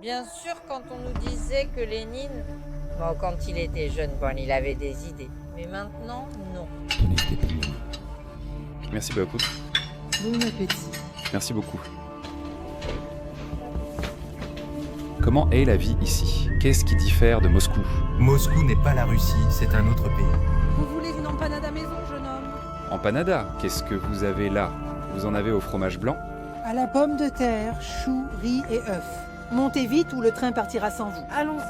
Bien sûr, quand on nous disait que Lénine... Bon, quand il était jeune, il avait des idées. Mais maintenant, non. Tenez, Stéphanie. Merci beaucoup. Bon appétit. Merci beaucoup. Comment est la vie ici? Qu'est-ce qui diffère de Moscou? Moscou n'est pas la Russie, c'est un autre pays. Vous voulez une empanade à maison, jeune homme? Empanada, qu'est-ce que vous avez là? Vous en avez au fromage blanc? À la pomme de terre, choux, riz et œufs. Montez vite ou le train partira sans vous. Allons-y.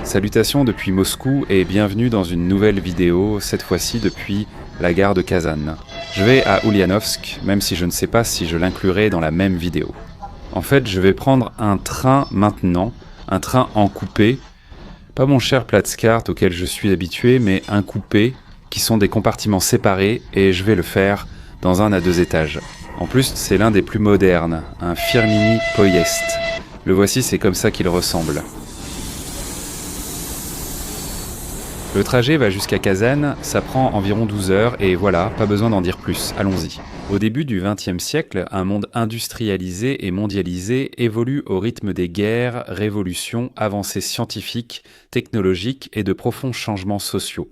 Salutations depuis Moscou et bienvenue dans une nouvelle vidéo, cette fois-ci depuis la gare de Kazan. Je vais à Ulyanovsk, même si je ne sais pas si je l'inclurai dans la même vidéo. En fait, je vais prendre un train maintenant, un train en coupé, pas mon cher Platzkart auquel je suis habitué, mais un coupé qui sont des compartiments séparés et je vais le faire dans un à 2 étages. En plus, c'est l'un des plus modernes, un Firminy Poyest. Le voici, c'est comme ça qu'il ressemble. Le trajet va jusqu'à Kazan, ça prend environ 12 heures et voilà, pas besoin d'en dire plus, allons-y. Au début du XXe siècle, un monde industrialisé et mondialisé évolue au rythme des guerres, révolutions, avancées scientifiques, technologiques et de profonds changements sociaux.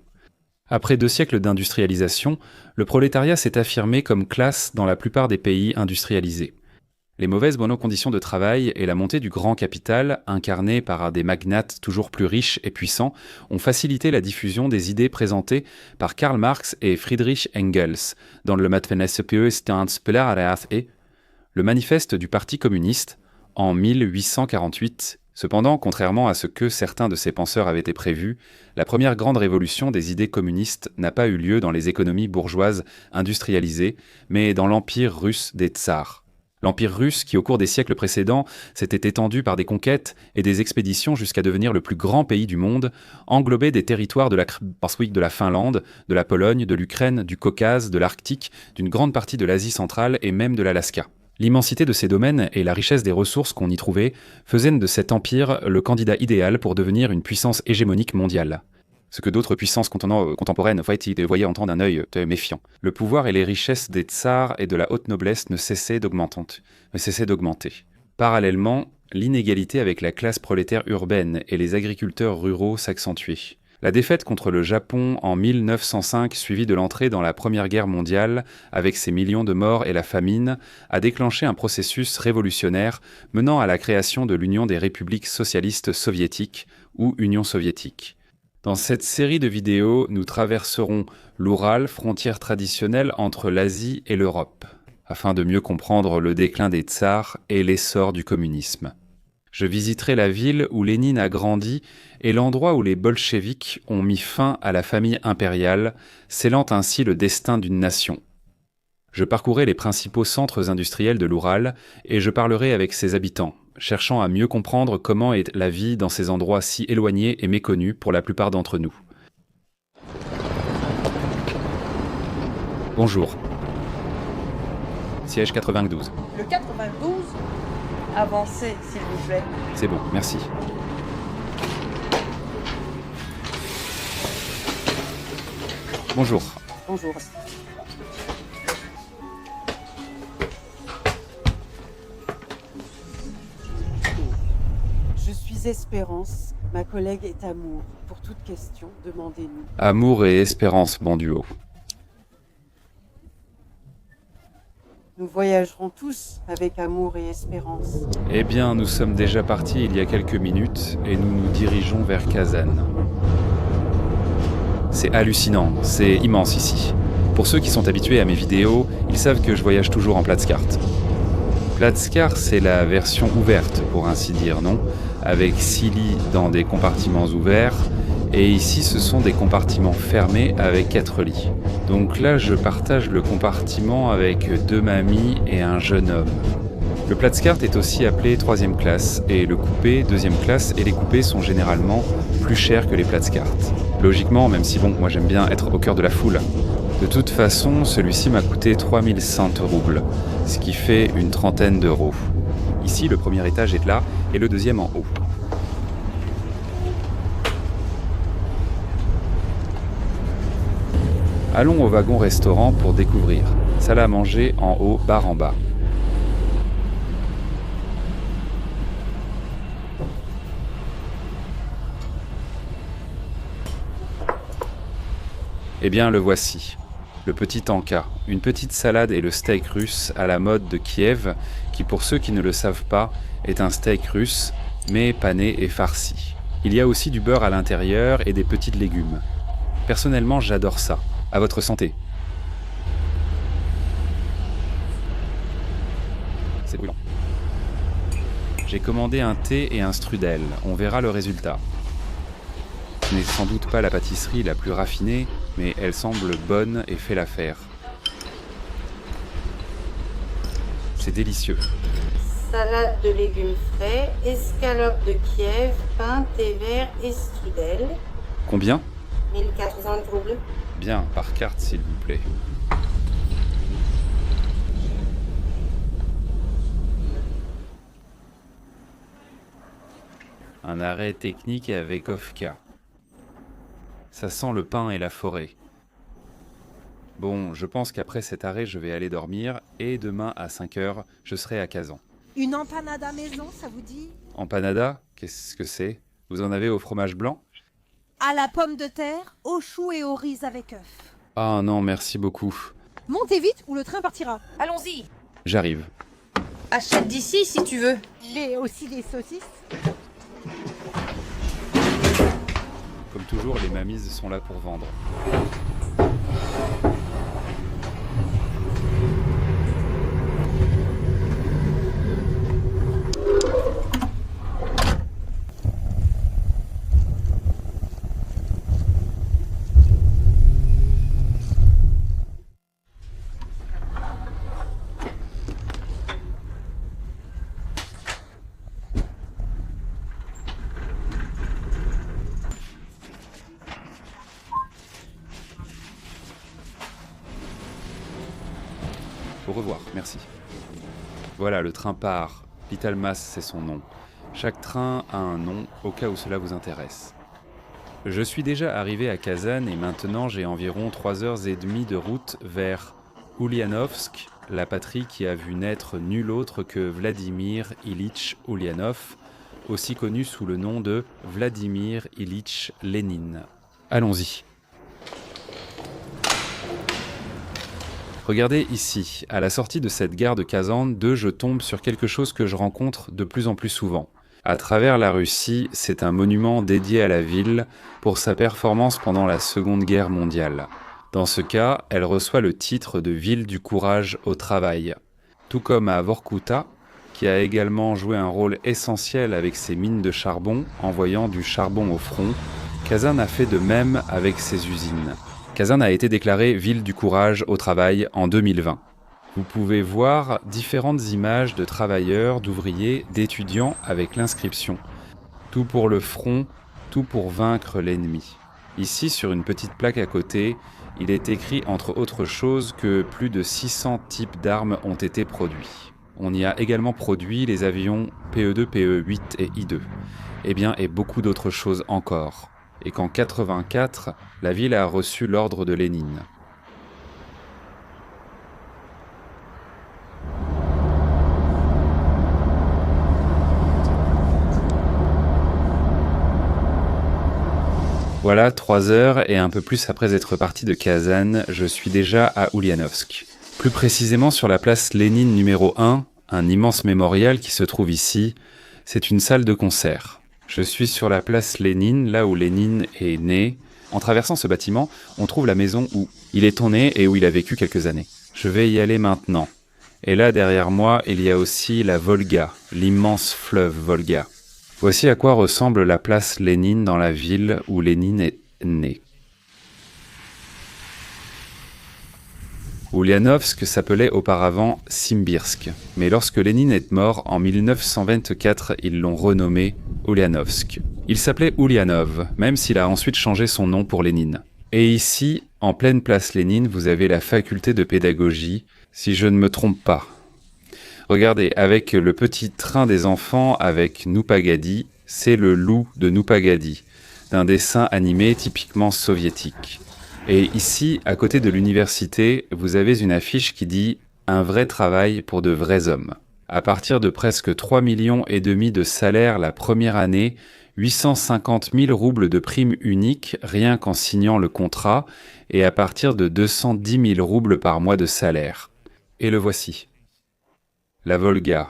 Après 2 siècles d'industrialisation, le prolétariat s'est affirmé comme classe dans la plupart des pays industrialisés. Les mauvaises bonnes conditions de travail et la montée du grand capital, incarné par des magnates toujours plus riches et puissants, ont facilité la diffusion des idées présentées par Karl Marx et Friedrich Engels dans le le manifeste du Parti communiste, en 1848. Cependant, contrairement à ce que certains de ces penseurs avaient prévu, la première grande révolution des idées communistes n'a pas eu lieu dans les économies bourgeoises industrialisées, mais dans l'empire russe des tsars. L'Empire russe, qui au cours des siècles précédents s'était étendu par des conquêtes et des expéditions jusqu'à devenir le plus grand pays du monde, englobait des territoires de la Finlande, de la Pologne, de l'Ukraine, du Caucase, de l'Arctique, d'une grande partie de l'Asie centrale et même de l'Alaska. L'immensité de ces domaines et la richesse des ressources qu'on y trouvait faisaient de cet empire le candidat idéal pour devenir une puissance hégémonique mondiale. Ce que d'autres puissances contemporaines voyaient en temps d'un œil méfiant. Le pouvoir et les richesses des tsars et de la haute noblesse ne cessaient d'augmenter. Parallèlement, l'inégalité avec la classe prolétaire urbaine et les agriculteurs ruraux s'accentuait. La défaite contre le Japon en 1905, suivie de l'entrée dans la Première Guerre mondiale, avec ses millions de morts et la famine, a déclenché un processus révolutionnaire menant à la création de l'Union des républiques socialistes soviétiques, ou Union soviétique. Dans cette série de vidéos, nous traverserons l'Oural, frontière traditionnelle entre l'Asie et l'Europe, afin de mieux comprendre le déclin des tsars et l'essor du communisme. Je visiterai la ville où Lénine a grandi et l'endroit où les bolcheviks ont mis fin à la famille impériale, scellant ainsi le destin d'une nation. Je parcourrai les principaux centres industriels de l'Oural et je parlerai avec ses habitants, cherchant à mieux comprendre comment est la vie dans ces endroits si éloignés et méconnus pour la plupart d'entre nous. Bonjour. Siège 92. Le 92? Avancez, s'il vous plaît. C'est bon, merci. Bonjour. Bonjour. Je suis Espérance, ma collègue est Amour. Pour toute question, demandez-nous. Amour et espérance, bon duo. Nous voyagerons tous avec Amour et Espérance. Eh bien, nous sommes déjà partis il y a quelques minutes et nous nous dirigeons vers Kazan. C'est hallucinant, c'est immense ici. Pour ceux qui sont habitués à mes vidéos, ils savent que je voyage toujours en Platzkart. Platzkart, c'est la version ouverte, pour ainsi dire, non? Avec 6 lits dans des compartiments ouverts, et ici ce sont des compartiments fermés avec 4 lits. Donc là, je partage le compartiment avec 2 mamies et un jeune homme. Le Platzkart est aussi appelé 3e classe, et le coupé 2e classe, et les coupés sont généralement plus chers que les Platzkart. Logiquement, même si moi j'aime bien être au cœur de la foule. De toute façon, celui-ci m'a coûté 3100 roubles, ce qui fait une trentaine d'euros. Ici, le premier étage est là, et le deuxième en haut. Allons au wagon-restaurant pour découvrir. Salle à manger en haut, bar en bas. Eh bien, le voici. Le petit tanka, une petite salade et le steak russe à la mode de Kiev, qui pour ceux qui ne le savent pas, est un steak russe, mais pané et farci. Il y a aussi du beurre à l'intérieur et des petits légumes. Personnellement, j'adore ça. À votre santé. C'est brûlant. J'ai commandé un thé et un strudel. On verra le résultat. Ce n'est sans doute pas la pâtisserie la plus raffinée, mais elle semble bonne et fait l'affaire. C'est délicieux. Salade de légumes frais, escalope de Kiev, pain, thé vert et strudel. Combien ? 1400 roubles. Bien, par carte s'il vous plaît. Un arrêt technique avec Ofka. Ça sent le pain et la forêt. Bon, je pense qu'après cet arrêt, je vais aller dormir et demain à 5h, je serai à Kazan. Une empanada maison, ça vous dit? Empanada, qu'est-ce que c'est ? Vous en avez au fromage blanc ? À la pomme de terre, au chou et au riz avec œufs. Ah non, merci beaucoup. Montez vite ou le train partira. Allons-y. J'arrive. Achète d'ici si tu veux. Et aussi des saucisses. Comme toujours, les mamises sont là pour vendre. Au revoir, merci. Voilà, le train part. Vitalmas, c'est son nom. Chaque train a un nom, au cas où cela vous intéresse. Je suis déjà arrivé à Kazan et maintenant j'ai environ 3h30 de route vers Ulyanovsk, la patrie qui a vu naître nul autre que Vladimir Ilitch Ulyanov, aussi connu sous le nom de Vladimir Ilitch Lénine. Allons-y. Regardez ici, à la sortie de cette gare de Kazan, je tombe sur quelque chose que je rencontre de plus en plus souvent. À travers la Russie, c'est un monument dédié à la ville pour sa performance pendant la Seconde Guerre mondiale. Dans ce cas, elle reçoit le titre de ville du courage au travail. Tout comme à Vorkuta, qui a également joué un rôle essentiel avec ses mines de charbon, envoyant du charbon au front, Kazan a fait de même avec ses usines. Kazan a été déclarée ville du courage au travail en 2020. Vous pouvez voir différentes images de travailleurs, d'ouvriers, d'étudiants avec l'inscription « Tout pour le front, tout pour vaincre l'ennemi ». Ici, sur une petite plaque à côté, il est écrit entre autres choses que plus de 600 types d'armes ont été produits. On y a également produit les avions PE2, PE8 et I2. Et beaucoup d'autres choses encore. Et qu'en 1984, la ville a reçu l'ordre de Lénine. Voilà, 3 heures et un peu plus après être parti de Kazan, je suis déjà à Ulyanovsk. Plus précisément sur la place Lénine numéro 1, un immense mémorial qui se trouve ici, c'est une salle de concert. Je suis sur la place Lénine, là où Lénine est né. En traversant ce bâtiment, on trouve la maison où il est né et où il a vécu quelques années. Je vais y aller maintenant. Et là, derrière moi, il y a aussi la Volga, l'immense fleuve Volga. Voici à quoi ressemble la place Lénine dans la ville où Lénine est né. Ulyanovsk s'appelait auparavant Simbirsk, mais lorsque Lénine est mort en 1924, ils l'ont renommé Ulyanovsk. Il s'appelait Ulyanov, même s'il a ensuite changé son nom pour Lénine. Et ici, en pleine place Lénine, vous avez la faculté de pédagogie, si je ne me trompe pas. Regardez, avec le petit train des enfants avec Noupagadi, c'est le loup de Noupagadi, d'un dessin animé typiquement soviétique. Et ici, à côté de l'université, vous avez une affiche qui dit « Un vrai travail pour de vrais hommes ». À partir de presque 3,5 millions de salaires la première année, 850 000 roubles de prime unique rien qu'en signant le contrat et à partir de 210 000 roubles par mois de salaire. Et le voici. La Volga.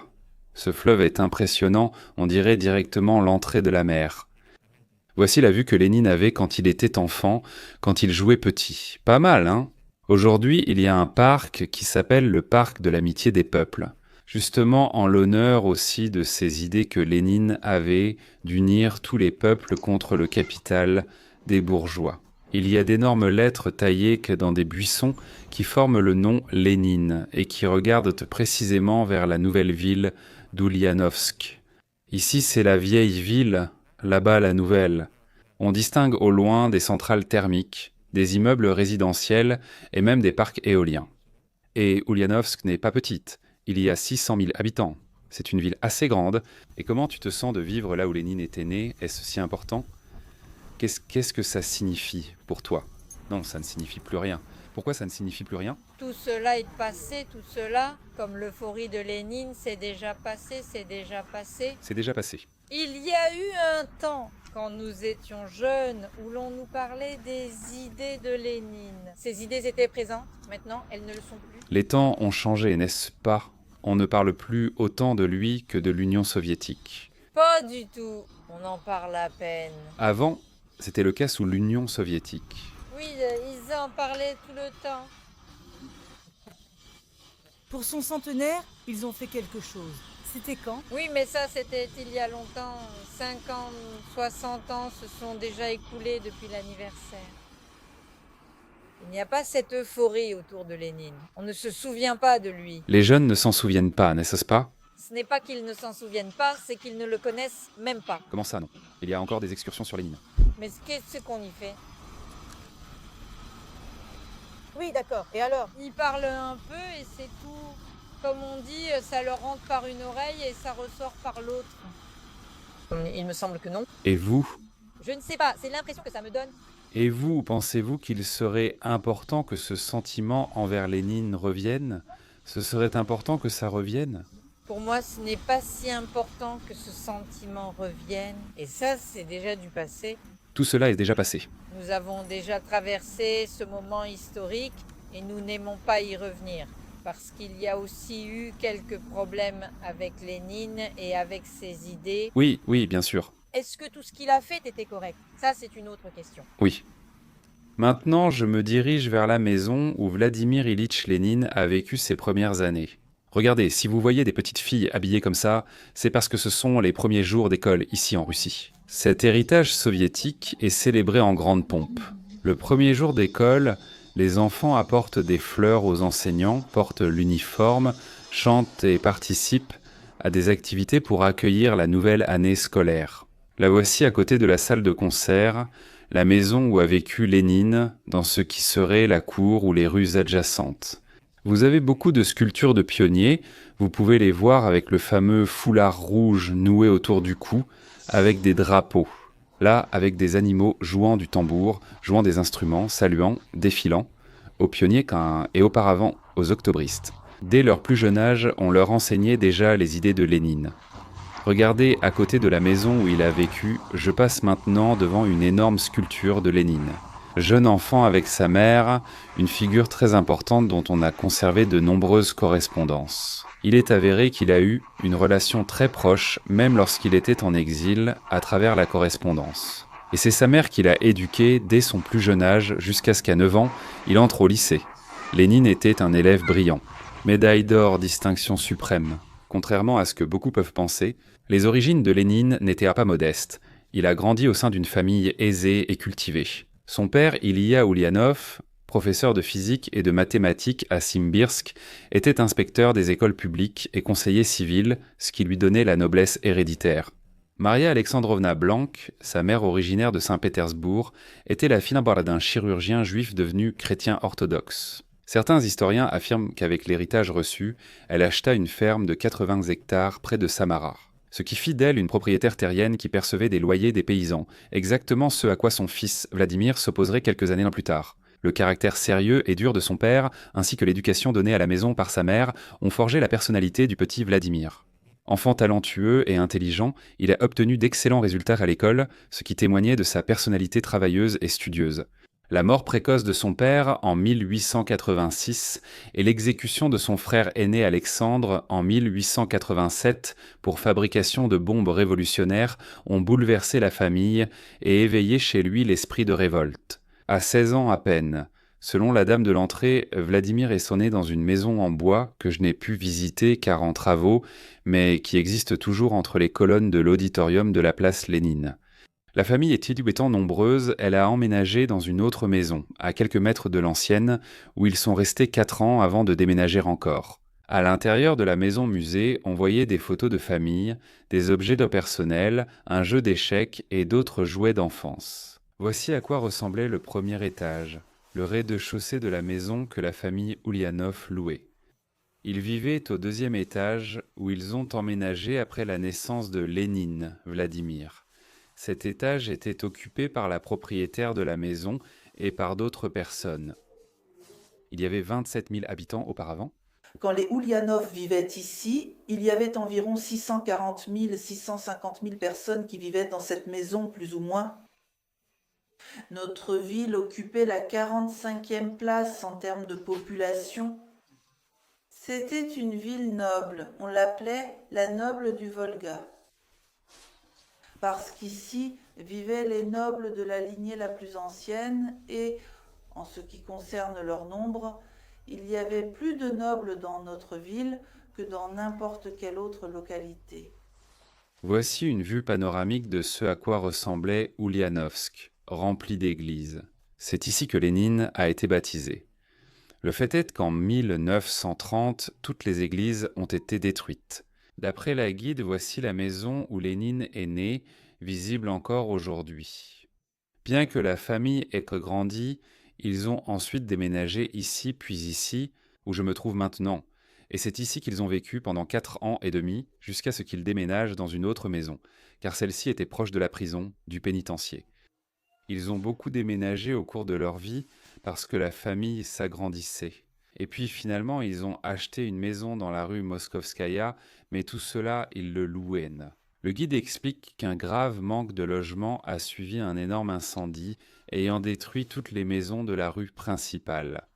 Ce fleuve est impressionnant, on dirait directement l'entrée de la mer. Voici la vue que Lénine avait quand il était enfant, quand il jouait petit. Pas mal, hein? Aujourd'hui, il y a un parc qui s'appelle le Parc de l'amitié des peuples. Justement en l'honneur aussi de ces idées que Lénine avait d'unir tous les peuples contre le capital des bourgeois. Il y a d'énormes lettres taillées dans des buissons qui forment le nom Lénine et qui regardent précisément vers la nouvelle ville d'Ulyanovsk. Ici, c'est la vieille ville, là-bas la nouvelle. On distingue au loin des centrales thermiques, des immeubles résidentiels et même des parcs éoliens. Et Ulyanovsk n'est pas petite. Il y a 600 000 habitants. C'est une ville assez grande. Et comment tu te sens de vivre là où Lénine était né? Est-ce si important? Qu'est-ce que ça signifie pour toi? Non, ça ne signifie plus rien. Pourquoi ça ne signifie plus rien? Tout cela est passé, tout cela, comme l'euphorie de Lénine, c'est déjà passé, c'est déjà passé. C'est déjà passé. Il y a eu un temps, quand nous étions jeunes, où l'on nous parlait des idées de Lénine. Ces idées étaient présentes, maintenant elles ne le sont plus. Les temps ont changé, n'est-ce pas? On ne parle plus autant de lui que de l'Union soviétique. Pas du tout, on en parle à peine. Avant, c'était le cas sous l'Union soviétique. Oui, ils en parlaient tout le temps. Pour son centenaire, ils ont fait quelque chose. C'était quand? Oui, mais ça c'était il y a longtemps. 50, 60 ans se sont déjà écoulés depuis l'anniversaire. Il n'y a pas cette euphorie autour de Lénine. On ne se souvient pas de lui. Les jeunes ne s'en souviennent pas, n'est-ce pas? Ce n'est pas qu'ils ne s'en souviennent pas, c'est qu'ils ne le connaissent même pas. Comment ça, non? Il y a encore des excursions sur Lénine. Mais qu'est-ce qu'on y fait? Oui, d'accord. Et alors? Ils parlent un peu et c'est tout. Comme on dit, ça leur rentre par une oreille et ça ressort par l'autre. Il me semble que non. Et vous? Je ne sais pas, c'est l'impression que ça me donne. Et vous, pensez-vous qu'il serait important que ce sentiment envers Lénine revienne? Ce serait important que ça revienne? Pour moi, ce n'est pas si important que ce sentiment revienne. Et ça, c'est déjà du passé. Tout cela est déjà passé. Nous avons déjà traversé ce moment historique et nous n'aimons pas y revenir. Parce qu'il y a aussi eu quelques problèmes avec Lénine et avec ses idées. Oui, bien sûr. Est-ce que tout ce qu'il a fait était correct? Ça, c'est une autre question. Oui. Maintenant, je me dirige vers la maison où Vladimir Ilitch Lénine a vécu ses premières années. Regardez, si vous voyez des petites filles habillées comme ça, c'est parce que ce sont les premiers jours d'école ici en Russie. Cet héritage soviétique est célébré en grande pompe. Le premier jour d'école, les enfants apportent des fleurs aux enseignants, portent l'uniforme, chantent et participent à des activités pour accueillir la nouvelle année scolaire. La voici à côté de la salle de concert, la maison où a vécu Lénine, dans ce qui serait la cour ou les rues adjacentes. Vous avez beaucoup de sculptures de pionniers, vous pouvez les voir avec le fameux foulard rouge noué autour du cou, avec des drapeaux. Là, avec des animaux jouant du tambour, jouant des instruments, saluant, défilant, aux pionniers et auparavant aux octobristes. Dès leur plus jeune âge, on leur enseignait déjà les idées de Lénine. Regardez, à côté de la maison où il a vécu, je passe maintenant devant une énorme sculpture de Lénine. Jeune enfant avec sa mère, une figure très importante dont on a conservé de nombreuses correspondances. Il est avéré qu'il a eu une relation très proche, même lorsqu'il était en exil, à travers la correspondance. Et c'est sa mère qui l'a éduqué dès son plus jeune âge, jusqu'à ce qu'à 9 ans, il entre au lycée. Lénine était un élève brillant. Médaille d'or, distinction suprême. Contrairement à ce que beaucoup peuvent penser, les origines de Lénine n'étaient pas modestes. Il a grandi au sein d'une famille aisée et cultivée. Son père, Ilya Ulyanov, professeur de physique et de mathématiques à Simbirsk, était inspecteur des écoles publiques et conseiller civil, ce qui lui donnait la noblesse héréditaire. Maria Alexandrovna Blank, sa mère originaire de Saint-Pétersbourg, était la fille d'un chirurgien juif devenu chrétien orthodoxe. Certains historiens affirment qu'avec l'héritage reçu, elle acheta une ferme de 80 hectares près de Samara, ce qui fit d'elle une propriétaire terrienne qui percevait des loyers des paysans, exactement ce à quoi son fils Vladimir s'opposerait quelques années plus tard. Le caractère sérieux et dur de son père, ainsi que l'éducation donnée à la maison par sa mère, ont forgé la personnalité du petit Vladimir. Enfant talentueux et intelligent, il a obtenu d'excellents résultats à l'école, ce qui témoignait de sa personnalité travailleuse et studieuse. La mort précoce de son père en 1886 et l'exécution de son frère aîné Alexandre en 1887 pour fabrication de bombes révolutionnaires ont bouleversé la famille et éveillé chez lui l'esprit de révolte. À 16 ans à peine, selon la dame de l'entrée, Vladimir est sonné dans une maison en bois que je n'ai pu visiter car en travaux, mais qui existe toujours entre les colonnes de l'auditorium de la place Lénine. La famille étant nombreuse, elle a emménagé dans une autre maison, à quelques mètres de l'ancienne, où ils sont restés 4 ans avant de déménager encore. À l'intérieur de la maison-musée, on voyait des photos de famille, des objets de personnel, un jeu d'échecs et d'autres jouets d'enfance. Voici à quoi ressemblait le premier étage, le rez-de-chaussée de la maison que la famille Oulianov louait. Ils vivaient au 2e étage, où ils ont emménagé après la naissance de Lénine, Vladimir. Cet étage était occupé par la propriétaire de la maison et par d'autres personnes. Il y avait 27 000 habitants auparavant. Quand les Oulianov vivaient ici, il y avait environ 640 000, 650 000 personnes qui vivaient dans cette maison, plus ou moins. Notre ville occupait la 45e place en termes de population. C'était une ville noble, on l'appelait la noble du Volga. Parce qu'ici vivaient les nobles de la lignée la plus ancienne et, en ce qui concerne leur nombre, il y avait plus de nobles dans notre ville que dans n'importe quelle autre localité. Voici une vue panoramique de ce à quoi ressemblait Oulianovsk, rempli d'églises. C'est ici que Lénine a été baptisé. Le fait est qu'en 1930, toutes les églises ont été détruites. D'après la guide, voici la maison où Lénine est né, visible encore aujourd'hui. Bien que la famille ait grandi, ils ont ensuite déménagé ici, puis ici, où je me trouve maintenant. Et c'est ici qu'ils ont vécu pendant 4 ans et demi, jusqu'à ce qu'ils déménagent dans une autre maison, car celle-ci était proche de la prison, du pénitencier. Ils ont beaucoup déménagé au cours de leur vie parce que la famille s'agrandissait. Et puis finalement, ils ont acheté une maison dans la rue Moskovskaya, mais tout cela, ils le louaient. Le guide explique qu'un grave manque de logement a suivi un énorme incendie, ayant détruit toutes les maisons de la rue principale.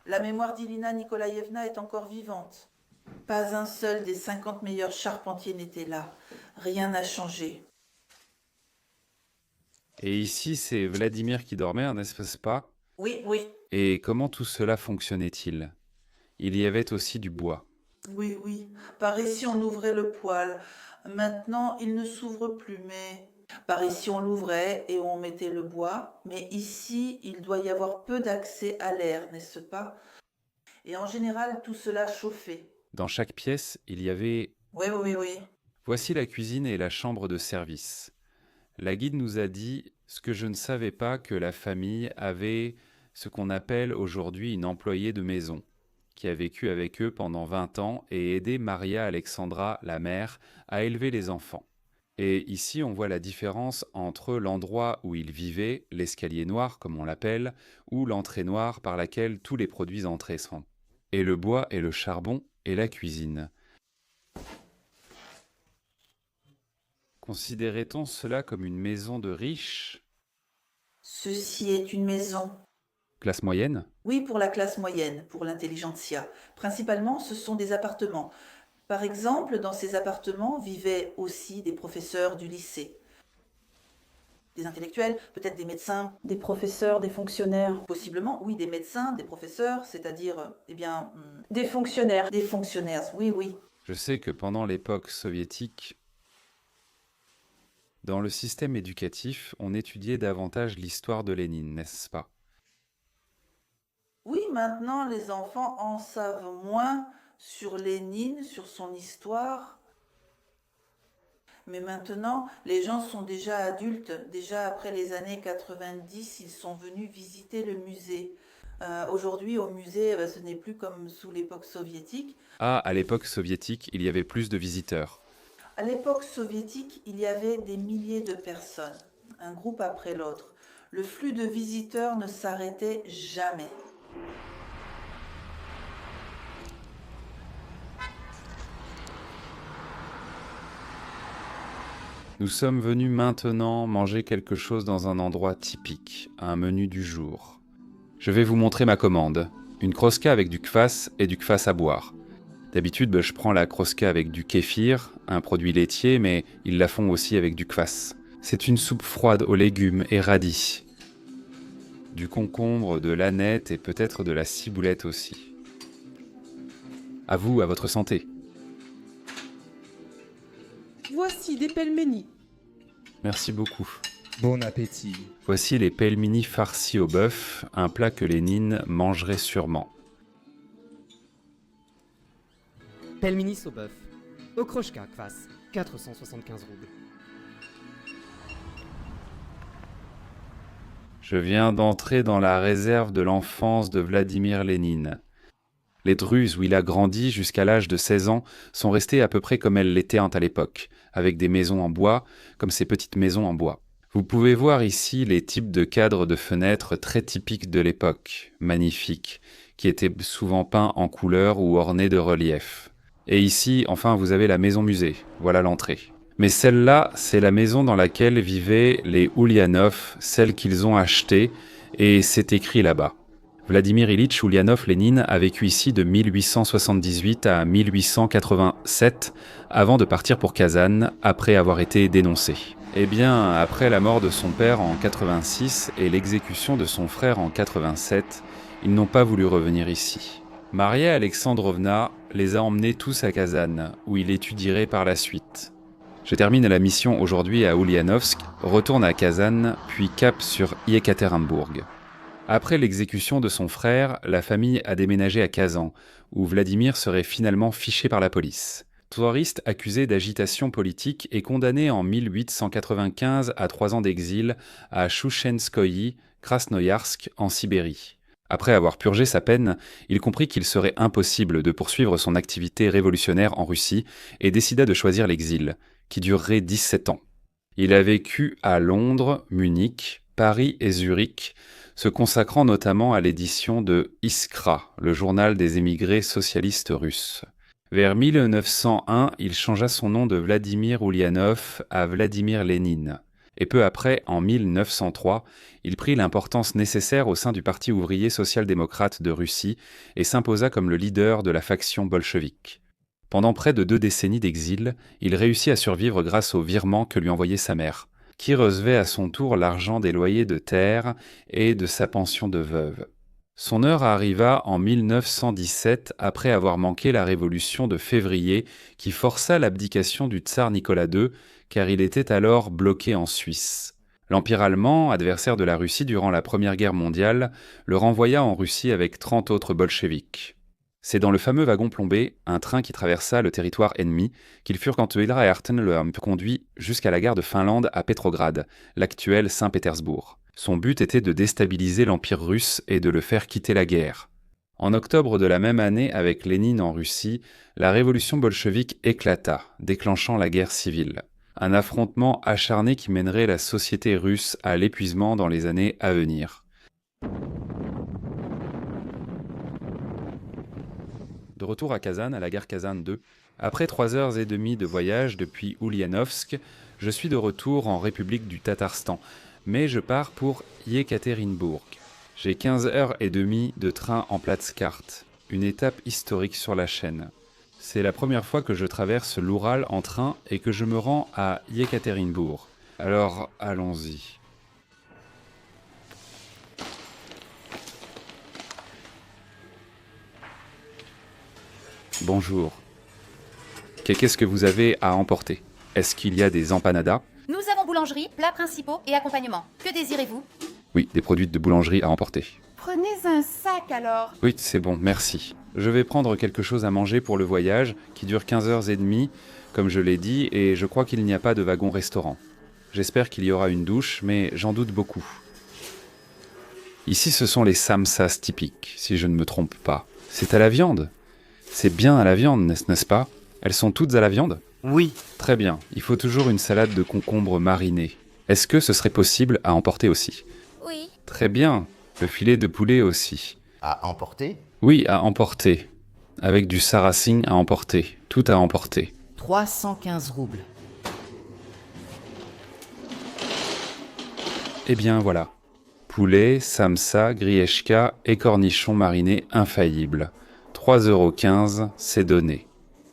La mémoire d'Ilina Nikolaïevna est encore vivante. Pas un seul des 50 meilleurs charpentiers n'était là. Rien n'a changé. Et ici, c'est Vladimir qui dormait, n'est-ce pas? Oui, oui. Et comment tout cela fonctionnait-il? Il y avait aussi du bois. Oui, oui. Par ici, on ouvrait le poêle. Maintenant, il ne s'ouvre plus, mais... Par ici, on l'ouvrait et on mettait le bois. Mais ici, il doit y avoir peu d'accès à l'air, n'est-ce pas? Et en général, tout cela chauffait. Dans chaque pièce, il y avait... Oui, oui, oui. Voici la cuisine et la chambre de service. La guide nous a dit ce que je ne savais pas, que la famille avait ce qu'on appelle aujourd'hui une employée de maison, qui a vécu avec eux pendant 20 ans et aidé Maria Alexandra, la mère, à élever les enfants. Et ici, on voit la différence entre l'endroit où ils vivaient, l'escalier noir comme on l'appelle, ou l'entrée noire par laquelle tous les produits entraient sont, et le bois et le charbon et la cuisine. Considérait-on cela comme une maison de riches? Ceci est une maison. Classe moyenne? Oui, pour la classe moyenne, pour l'intelligentsia. Principalement, ce sont des appartements. Par exemple, dans ces appartements vivaient aussi des professeurs du lycée. Des intellectuels, peut-être des médecins. Des professeurs, des fonctionnaires. Possiblement, oui, des médecins, des professeurs, c'est-à-dire, Des fonctionnaires. des fonctionnaires, oui, oui. Je sais que pendant l'époque soviétique, dans le système éducatif, on étudiait davantage l'histoire de Lénine, n'est-ce pas? Oui, maintenant, les enfants en savent moins sur Lénine, sur son histoire. Mais maintenant, les gens sont déjà adultes. Déjà après les années 90, ils sont venus visiter le musée. Aujourd'hui, au musée, ce n'est plus comme sous l'époque soviétique. Ah, à l'époque soviétique, il y avait plus de visiteurs. À l'époque soviétique, il y avait des milliers de personnes, un groupe après l'autre. Le flux de visiteurs ne s'arrêtait jamais. Nous sommes venus maintenant manger quelque chose dans un endroit typique, un menu du jour. Je vais vous montrer ma commande. Une kroska avec du kvass et du kvass à boire. D'habitude, je prends la kroska avec du kéfir, un produit laitier, mais ils la font aussi avec du kvass. C'est une soupe froide aux légumes et radis. Du concombre, de l'aneth et peut-être de la ciboulette aussi. À vous, à votre santé. Voici des pelménis. Merci beaucoup. Bon appétit. Voici les pelmini farcis au bœuf, un plat que Lénine mangerait sûrement. Pelminis au bœuf. Okrochka kvass, 475 roubles. Je viens d'entrer dans la réserve de l'enfance de Vladimir Lénine. Les Druzes où il a grandi jusqu'à l'âge de 16 ans sont restées à peu près comme elles l'étaient à l'époque, avec des maisons en bois, comme ces petites maisons en bois. Vous pouvez voir ici les types de cadres de fenêtres très typiques de l'époque, magnifiques, qui étaient souvent peints en couleurs ou ornés de reliefs. Et ici, enfin, vous avez la maison musée, voilà l'entrée. Mais celle-là, c'est la maison dans laquelle vivaient les Ulyanov, celle qu'ils ont achetée, et c'est écrit là-bas. Vladimir Ilitch Ulyanov-Lénine a vécu ici de 1878 à 1887, avant de partir pour Kazan, après avoir été dénoncé. Eh bien, après la mort de son père en 86 et l'exécution de son frère en 87, ils n'ont pas voulu revenir ici. Maria Alexandrovna les a emmenés tous à Kazan, où il étudierait par la suite. Je termine la mission aujourd'hui à Ulyanovsk, retourne à Kazan, puis cap sur Yekaterinbourg. Après l'exécution de son frère, la famille a déménagé à Kazan, où Vladimir serait finalement fiché par la police. Touriste accusé d'agitation politique et condamné en 1895 à 3 ans d'exil à Chouchenskoïe, Krasnoïarsk, en Sibérie. Après avoir purgé sa peine, il comprit qu'il serait impossible de poursuivre son activité révolutionnaire en Russie et décida de choisir l'exil, qui durerait 17 ans. Il a vécu à Londres, Munich, Paris et Zurich, se consacrant notamment à l'édition de Iskra, le journal des émigrés socialistes russes. Vers 1901, il changea son nom de Vladimir Ulyanov à Vladimir Lénine. Et peu après, en 1903, il prit l'importance nécessaire au sein du Parti ouvrier social-démocrate de Russie et s'imposa comme le leader de la faction bolchevique. Pendant près de 2 décennies d'exil, il réussit à survivre grâce aux virements que lui envoyait sa mère, qui recevait à son tour l'argent des loyers de terre et de sa pension de veuve. Son heure arriva en 1917 après avoir manqué la révolution de février qui força l'abdication du tsar Nicolas II car il était alors bloqué en Suisse. L'Empire allemand, adversaire de la Russie durant la Première Guerre mondiale, le renvoya en Russie avec 30 autres bolcheviks. C'est dans le fameux wagon plombé, un train qui traversa le territoire ennemi, qu'ils furent quand Hillary Harten le conduit jusqu'à la gare de Finlande à Petrograd, l'actuel Saint-Pétersbourg. Son but était de déstabiliser l'Empire russe et de le faire quitter la guerre. En octobre de la même année, avec Lénine en Russie, la révolution bolchevique éclata, déclenchant la guerre civile. Un affrontement acharné qui mènerait la société russe à l'épuisement dans les années à venir. De retour à Kazan, à la gare Kazan 2, après 3h30 de voyage depuis Ulyanovsk, je suis de retour en République du Tatarstan, mais je pars pour Yekaterinbourg. J'ai 15h30 de train en Platzkart, une étape historique sur la chaîne. C'est la première fois que je traverse l'Oural en train et que je me rends à Yekaterinbourg. Alors, allons-y. Bonjour. Qu'est-ce que vous avez à emporter? Est-ce qu'il y a des empanadas? Nous avons boulangerie, plats principaux et accompagnement. Que désirez-vous? Oui, des produits de boulangerie à emporter. Prenez un sac alors. Oui, c'est bon, merci. Je vais prendre quelque chose à manger pour le voyage, qui dure 15h30, comme je l'ai dit, et je crois qu'il n'y a pas de wagon-restaurant. J'espère qu'il y aura une douche, mais j'en doute beaucoup. Ici, ce sont les samsas typiques, si je ne me trompe pas. C'est à la viande. C'est bien à la viande, n'est-ce pas? Elles sont toutes à la viande? Oui. Très bien, il faut toujours une salade de concombre marinée. Est-ce que ce serait possible à emporter aussi? Oui. Très bien, le filet de poulet aussi. À emporter? Oui, à emporter. Avec du sarrasin à emporter. Tout à emporter. 315 roubles. Eh bien voilà. Poulet, samsa, griechka et cornichons marinés infaillibles. 3,15 €, c'est donné.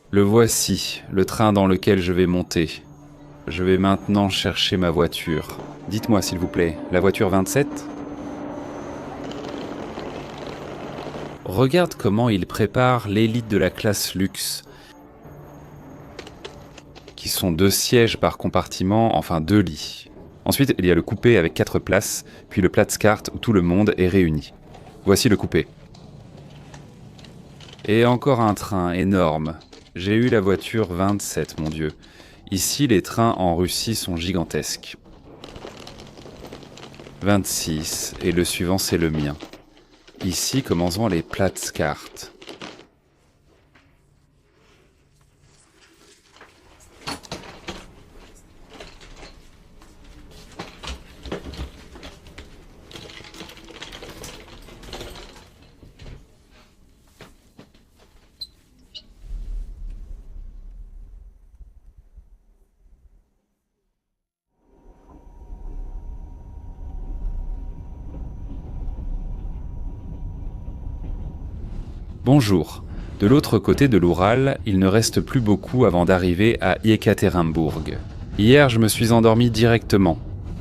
Le voici, le train dans lequel je vais monter. Je vais maintenant chercher ma voiture. Dites-moi s'il vous plaît, la voiture 27 ? Regarde comment il prépare l'élite de la classe luxe, qui sont 2 sièges par compartiment, enfin 2 lits. Ensuite, il y a le coupé avec 4 places, puis le Platzkart où tout le monde est réuni. Voici le coupé. Et encore un train énorme. J'ai eu la voiture 27, mon Dieu. Ici, les trains en Russie sont gigantesques. 26, et le suivant, c'est le mien. Ici, commençons les Platzkart. Bonjour. De l'autre côté de l'Oural, il ne reste plus beaucoup avant d'arriver à Yekaterinbourg. Hier, je me suis endormi directement,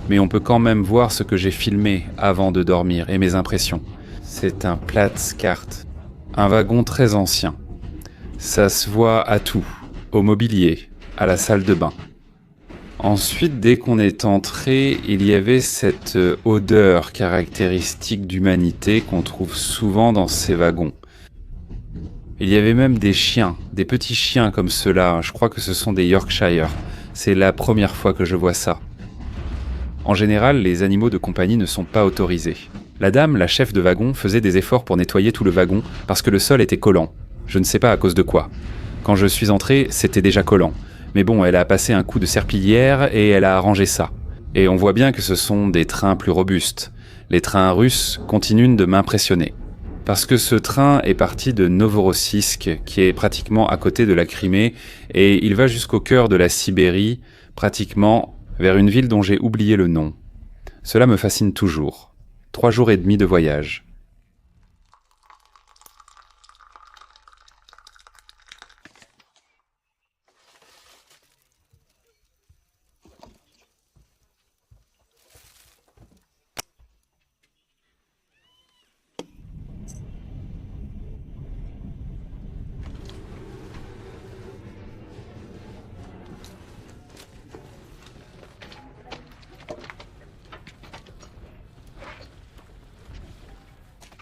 mais on peut quand même voir ce que j'ai filmé avant de dormir et mes impressions. C'est un Platzkart, un wagon très ancien. Ça se voit à tout, au mobilier, à la salle de bain. Ensuite, dès qu'on est entré, il y avait cette odeur caractéristique d'humanité qu'on trouve souvent dans ces wagons. Il y avait même des chiens, des petits chiens comme ceux-là, je crois que ce sont des Yorkshire. C'est la première fois que je vois ça. En général, les animaux de compagnie ne sont pas autorisés. La dame, la chef de wagon, faisait des efforts pour nettoyer tout le wagon parce que le sol était collant. Je ne sais pas à cause de quoi. Quand je suis entré, c'était déjà collant. Mais bon, elle a passé un coup de serpillière et elle a arrangé ça. Et on voit bien que ce sont des trains plus robustes. Les trains russes continuent de m'impressionner. Parce que ce train est parti de Novorossiysk, qui est pratiquement à côté de la Crimée, et il va jusqu'au cœur de la Sibérie, pratiquement vers une ville dont j'ai oublié le nom. Cela me fascine toujours. 3 jours et demi de voyage.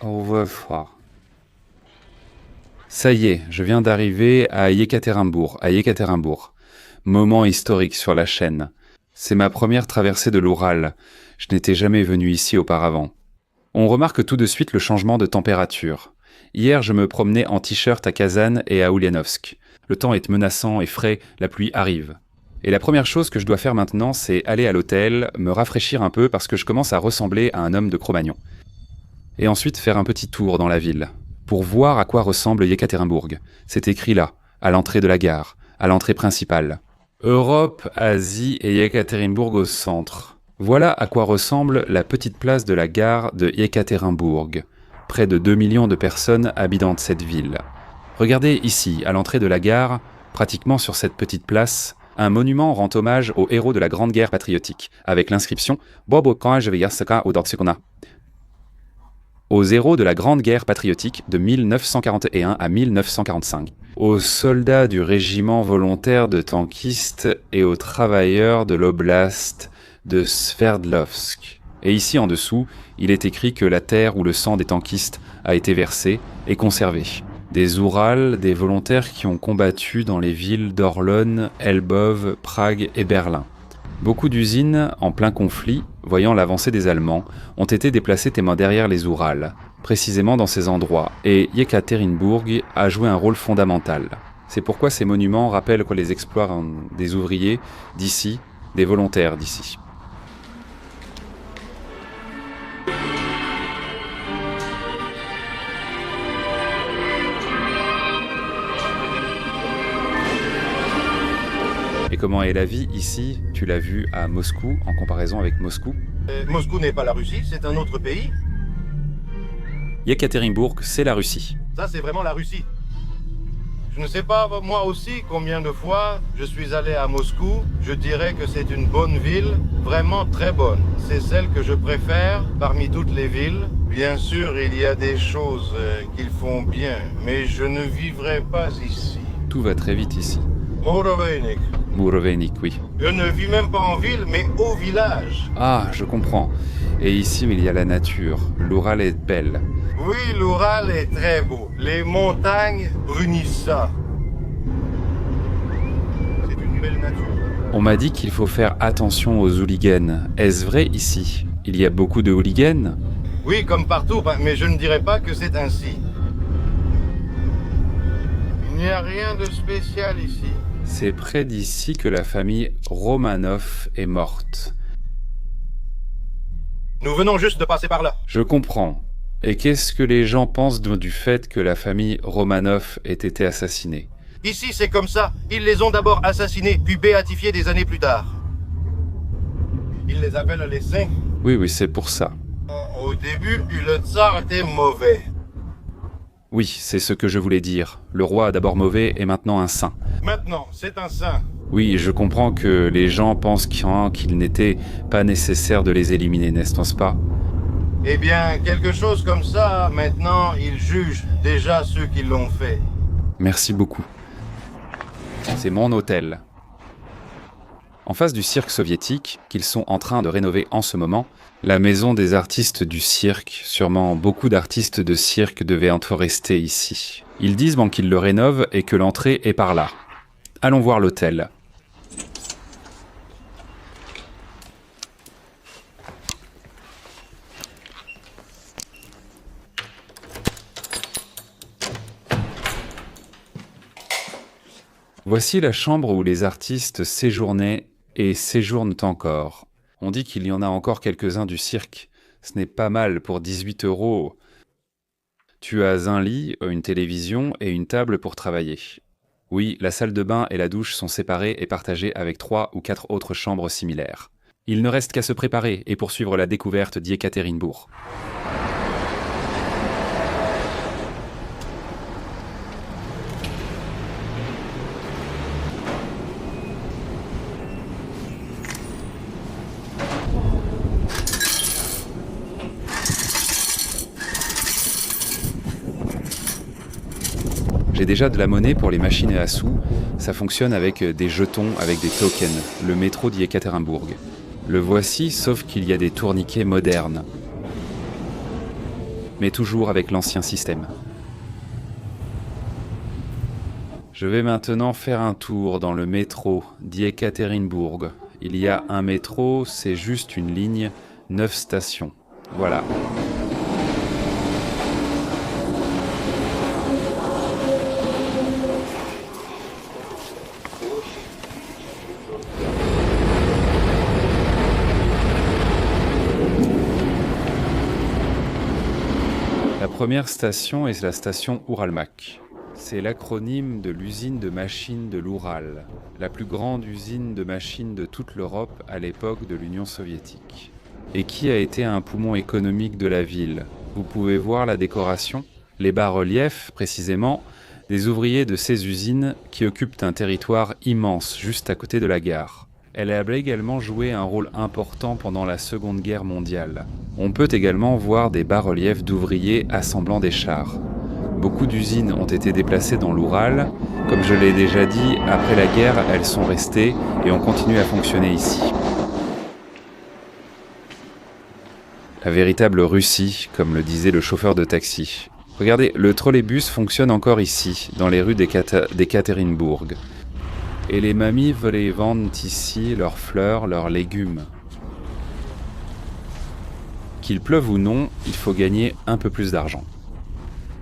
Au revoir. Ça y est, je viens d'arriver à Yekaterinbourg. Moment historique sur la chaîne. C'est ma première traversée de l'Oural. Je n'étais jamais venu ici auparavant. On remarque tout de suite le changement de température. Hier, je me promenais en t-shirt à Kazan et à Ulyanovsk. Le temps est menaçant et frais, la pluie arrive. Et la première chose que je dois faire maintenant, c'est aller à l'hôtel, me rafraîchir un peu parce que je commence à ressembler à un homme de Cro-Magnon. Et ensuite faire un petit tour dans la ville, pour voir à quoi ressemble Yekaterinbourg. C'est écrit là, à l'entrée de la gare, à l'entrée principale. Europe, Asie et Yekaterinbourg au centre. Voilà à quoi ressemble la petite place de la gare de Yekaterinbourg. Près de 2 millions de personnes habitent cette ville. Regardez ici, à l'entrée de la gare, pratiquement sur cette petite place, un monument rend hommage aux héros de la Grande Guerre patriotique, avec l'inscription « Bobo Kanjeviyasaka Odortsikona » aux héros de la Grande Guerre patriotique de 1941 à 1945, aux soldats du régiment volontaire de tankistes et aux travailleurs de l'oblast de Sverdlovsk. Et ici en dessous, il est écrit que la terre où le sang des tankistes a été versé est conservé. Des Ourals, des volontaires qui ont combattu dans les villes d'Orlon, Elbov, Prague et Berlin. Beaucoup d'usines, en plein conflit, voyant l'avancée des Allemands, ont été déplacées témoins derrière les Ourals, précisément dans ces endroits, et Yekaterinbourg a joué un rôle fondamental. C'est pourquoi ces monuments rappellent les exploits des ouvriers d'ici, des volontaires d'ici. comment est la vie ici? Tu l'as vu à Moscou, en comparaison avec Moscou? Moscou n'est pas la Russie, c'est un autre pays. Yekaterinbourg, c'est la Russie. Ça, c'est vraiment la Russie. Je ne sais pas, moi aussi, combien de fois je suis allé à Moscou. Je dirais que c'est une bonne ville, vraiment très bonne. C'est celle que je préfère parmi toutes les villes. Bien sûr, il y a des choses qu'ils font bien, mais je ne vivrai pas ici. Tout va très vite ici. Murovenik. Murovenik, oui. Je ne vis même pas en ville, mais au village. Ah, je comprends. Et ici, il y a la nature. L'Oural est belle. Oui, l'Oural est très beau. Les montagnes brunissent ça. C'est une belle nature. On m'a dit qu'il faut faire attention aux hooligans. Est-ce vrai ici? Il y a beaucoup de hooligans? Oui, comme partout, mais je ne dirais pas que c'est ainsi. Il n'y a rien de spécial ici. C'est près d'ici que la famille Romanov est morte. Nous venons juste de passer par là. Je comprends. Et qu'est-ce que les gens pensent du fait que la famille Romanov ait été assassinée? Ici, c'est comme ça. Ils les ont d'abord assassinés, puis béatifiés des années plus tard. Ils les appellent les saints. Oui, c'est pour ça. Au début, le tsar était mauvais. Oui, c'est ce que je voulais dire. Le roi d'abord mauvais et maintenant un saint. Maintenant, c'est un saint. Oui, je comprends que les gens pensent qu'il n'était pas nécessaire de les éliminer, n'est-ce pas? Eh bien, quelque chose comme ça, maintenant, ils jugent déjà ceux qui l'ont fait. Merci beaucoup. C'est mon hôtel. En face du cirque soviétique, qu'ils sont en train de rénover en ce moment, la maison des artistes du cirque, sûrement beaucoup d'artistes de cirque devaient en rester ici. Ils disent qu'ils le rénovent et que l'entrée est par là. Allons voir l'hôtel. Voici la chambre où les artistes séjournaient et séjournent encore. On dit qu'il y en a encore quelques-uns du cirque. Ce n'est pas mal pour 18 €. Tu as un lit, une télévision et une table pour travailler. Oui, la salle de bain et la douche sont séparées et partagées avec 3 ou 4 autres chambres similaires. Il ne reste qu'à se préparer et poursuivre la découverte d'Yekaterinbourg. J'ai déjà de la monnaie pour les machines à sous. Ça fonctionne avec des jetons, avec des tokens. Le métro d'Yekaterinbourg. Le voici, sauf qu'il y a des tourniquets modernes. Mais toujours avec l'ancien système. Je vais maintenant faire un tour dans le métro d'Yekaterinbourg. Il y a un métro, c'est juste une ligne, 9 stations. Voilà. La première station est la station Uralmak. C'est l'acronyme de l'usine de machines de l'Oural, la plus grande usine de machines de toute l'Europe à l'époque de l'Union soviétique. Et qui a été un poumon économique de la ville. Vous pouvez voir la décoration, les bas-reliefs précisément, des ouvriers de ces usines qui occupent un territoire immense juste à côté de la gare. Elle a également joué un rôle important pendant la Seconde Guerre mondiale. On peut également voir des bas-reliefs d'ouvriers assemblant des chars. Beaucoup d'usines ont été déplacées dans l'Oural. Comme je l'ai déjà dit, après la guerre, elles sont restées et ont continué à fonctionner ici. La véritable Russie, comme le disait le chauffeur de taxi. Regardez, le trolleybus fonctionne encore ici, dans les rues d'Yekaterinbourg. Et les mamies veulent vendre ici leurs fleurs, leurs légumes. Qu'il pleuve ou non, il faut gagner un peu plus d'argent.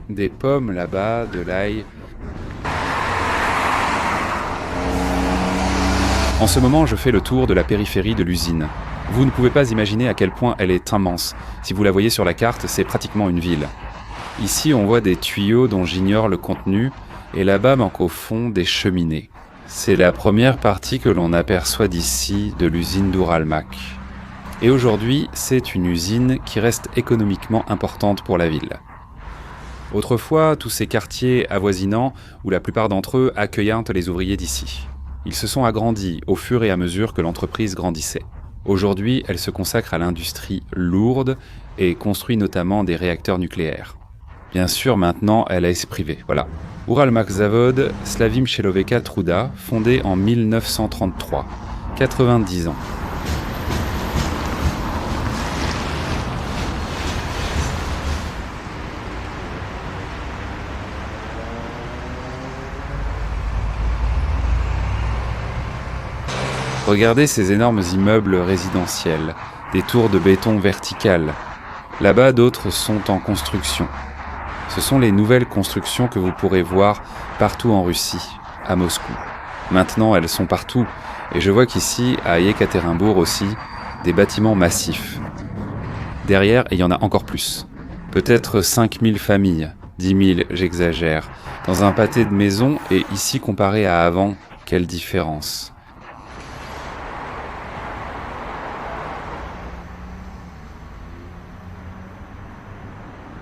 Des pommes là-bas, de l'ail. En ce moment, je fais le tour de la périphérie de l'usine. Vous ne pouvez pas imaginer à quel point elle est immense. Si vous la voyez sur la carte, c'est pratiquement une ville. Ici, on voit des tuyaux dont j'ignore le contenu, et là-bas manque au fond des cheminées. C'est la première partie que l'on aperçoit d'ici de l'usine d'Uralmac. Et aujourd'hui, c'est une usine qui reste économiquement importante pour la ville. Autrefois, tous ces quartiers avoisinants, où la plupart d'entre eux accueillent les ouvriers d'ici. Ils se sont agrandis au fur et à mesure que l'entreprise grandissait. Aujourd'hui, elle se consacre à l'industrie lourde et construit notamment des réacteurs nucléaires. Bien sûr, maintenant, elle a esprit privé, voilà. Uralmac Zavod Slavim Cheloveka Truda, fondé en 1933, 90 ans. Regardez ces énormes immeubles résidentiels, des tours de béton verticales. Là-bas, d'autres sont en construction. Ce sont les nouvelles constructions que vous pourrez voir partout en Russie, à Moscou. Maintenant, elles sont partout, et je vois qu'ici, à Yekaterinbourg aussi, des bâtiments massifs. Derrière, il y en a encore plus. Peut-être 5000 familles, 10 000, j'exagère, dans un pâté de maisons, et ici, comparé à avant, quelle différence.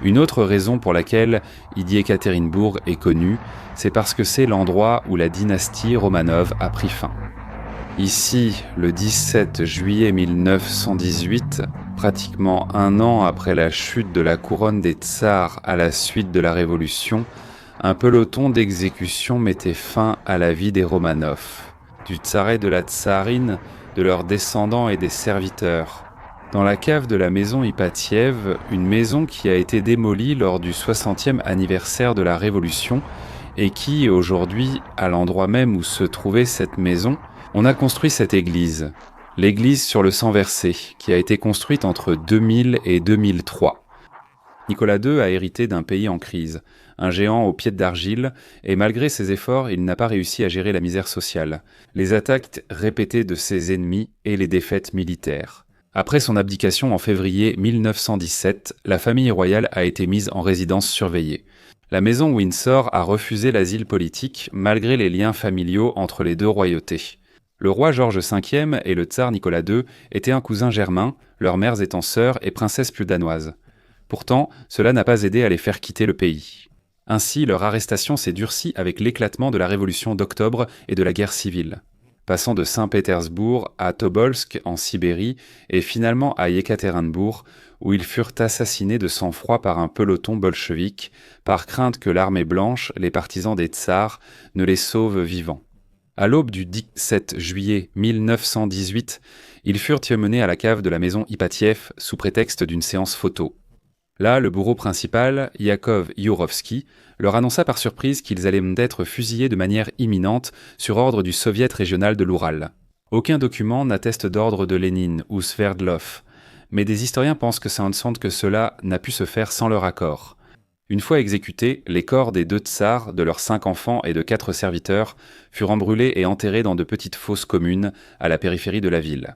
Une autre raison pour laquelle Yekaterinbourg est connu, c'est parce que c'est l'endroit où la dynastie Romanov a pris fin. Ici, le 17 juillet 1918, pratiquement un an après la chute de la couronne des tsars à la suite de la Révolution, un peloton d'exécution mettait fin à la vie des Romanov, du tsar et de la tsarine, de leurs descendants et des serviteurs. Dans la cave de la maison Ipatiev, une maison qui a été démolie lors du 60e anniversaire de la Révolution et qui, aujourd'hui, à l'endroit même où se trouvait cette maison, on a construit cette église. L'église sur le sang versé, qui a été construite entre 2000 et 2003. Nicolas II a hérité d'un pays en crise, un géant aux pieds d'argile, et malgré ses efforts, il n'a pas réussi à gérer la misère sociale, les attaques répétées de ses ennemis et les défaites militaires. Après son abdication en février 1917, la famille royale a été mise en résidence surveillée. La maison Windsor a refusé l'asile politique malgré les liens familiaux entre les deux royautés. Le roi George V et le tsar Nicolas II étaient un cousin germain, leurs mères étant sœurs et princesses pieu-danoises. Pourtant, cela n'a pas aidé à les faire quitter le pays. Ainsi, leur arrestation s'est durcie avec l'éclatement de la Révolution d'octobre et de la guerre civile. Passant de Saint-Pétersbourg à Tobolsk en Sibérie et finalement à Yekaterinbourg, où ils furent assassinés de sang-froid par un peloton bolchevique, par crainte que l'armée blanche, les partisans des tsars, ne les sauve vivants. À l'aube du 17 juillet 1918, ils furent emmenés à la cave de la maison Ipatiev sous prétexte d'une séance photo. Là, le bourreau principal, Yakov Yurovsky, leur annonça par surprise qu'ils allaient être fusillés de manière imminente sur ordre du soviet régional de l'Oural. Aucun document n'atteste d'ordre de Lénine ou Sverdlov, mais des historiens pensent que ça semble que cela n'a pu se faire sans leur accord. Une fois exécutés, les corps des 2 tsars, de leurs 5 enfants et de 4 serviteurs furent brûlés et enterrés dans de petites fosses communes à la périphérie de la ville.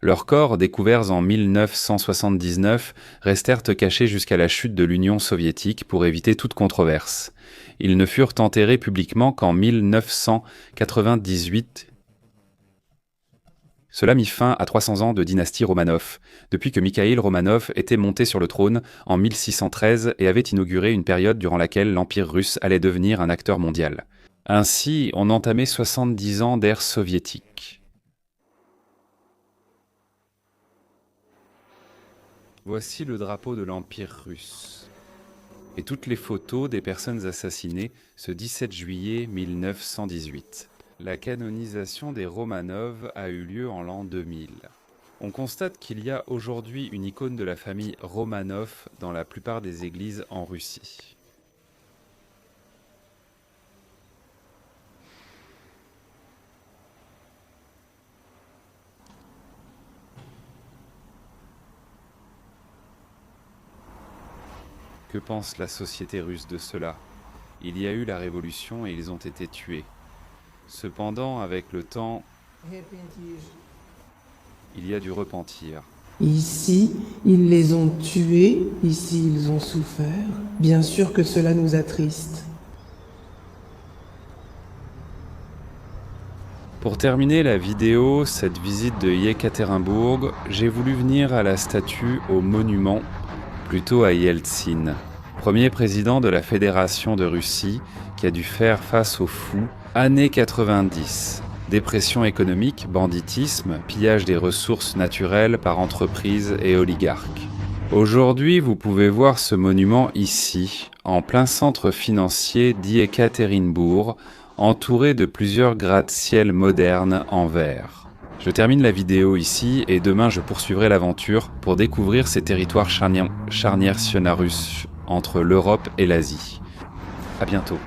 Leurs corps, découverts en 1979, restèrent cachés jusqu'à la chute de l'Union soviétique pour éviter toute controverse. Ils ne furent enterrés publiquement qu'en 1998. Cela mit fin à 300 ans de dynastie Romanov, depuis que Mikhaïl Romanov était monté sur le trône en 1613 et avait inauguré une période durant laquelle l'Empire russe allait devenir un acteur mondial. Ainsi, on entamait 70 ans d'ère soviétique. Voici le drapeau de l'Empire russe. Et toutes les photos des personnes assassinées ce 17 juillet 1918. La canonisation des Romanov a eu lieu en l'an 2000. On constate qu'il y a aujourd'hui une icône de la famille Romanov dans la plupart des églises en Russie. Que pense la société russe de cela? Il y a eu la révolution et ils ont été tués. Cependant, avec le temps, il y a du repentir. Ici, ils les ont tués, ici ils ont souffert. Bien sûr que cela nous attriste. Pour terminer la vidéo, cette visite de Yekaterinbourg, j'ai voulu venir à la statue au monument, plutôt à Yeltsin, premier président de la Fédération de Russie qui a dû faire face aux fous, années 90. Dépression économique, banditisme, pillage des ressources naturelles par entreprises et oligarques. Aujourd'hui, vous pouvez voir ce monument ici, en plein centre financier d'Yekaterinbourg, entouré de plusieurs gratte-ciel modernes en verre. Je termine la vidéo ici et demain je poursuivrai l'aventure pour découvrir ces territoires charnières russes entre l'Europe et l'Asie. À bientôt.